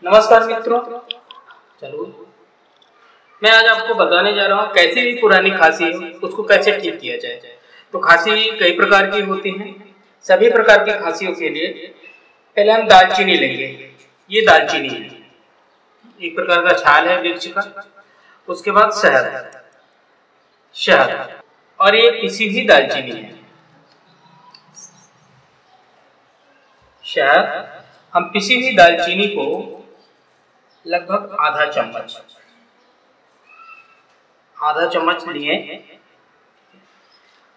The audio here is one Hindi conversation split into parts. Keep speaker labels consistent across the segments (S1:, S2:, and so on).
S1: नमस्कार मित्रों, चलो मैं आज आपको बताने जा रहा हूँ कैसी भी पुरानी खांसी है उसको कैसे ठीक किया जाए। तो खांसी कई प्रकार की होती हैं। सभी प्रकार की खांसियों के लिए पहले हम दालचीनी लेंगे। ये दालचीनी है, एक प्रकार का छाल है वृक्ष का। उसके बाद शहद और ये पिसी हुई दालचीनी है। शहद, हम पिसी हुई दालचीनी को लगभग आधा चम्मच लिए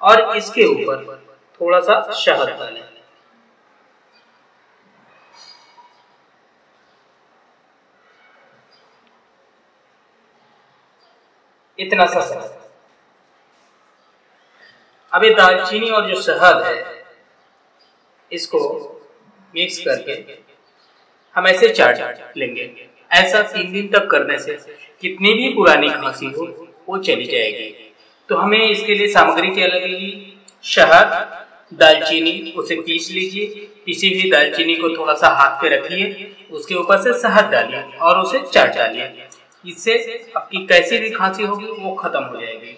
S1: और इसके ऊपर थोड़ा सा शहद डालें। इतना सा शहद। अब ये दालचीनी और जो शहद है इसको मिक्स करके हम ऐसे चाट लेंगे। ऐसा 3 दिन तक करने से कितनी भी पुरानी खांसी हो वो चली जाएगी। तो हमें इसके लिए सामग्री क्या लगेगी? शहद, दालचीनी, उसे पीस लीजिए। पिसी हुई दालचीनी को थोड़ा सा हाथ पे रखिए, उसके ऊपर से शहद डालिए और उसे चाट डालिए। इससे आपकी कैसी भी खांसी होगी वो खत्म हो जाएगी।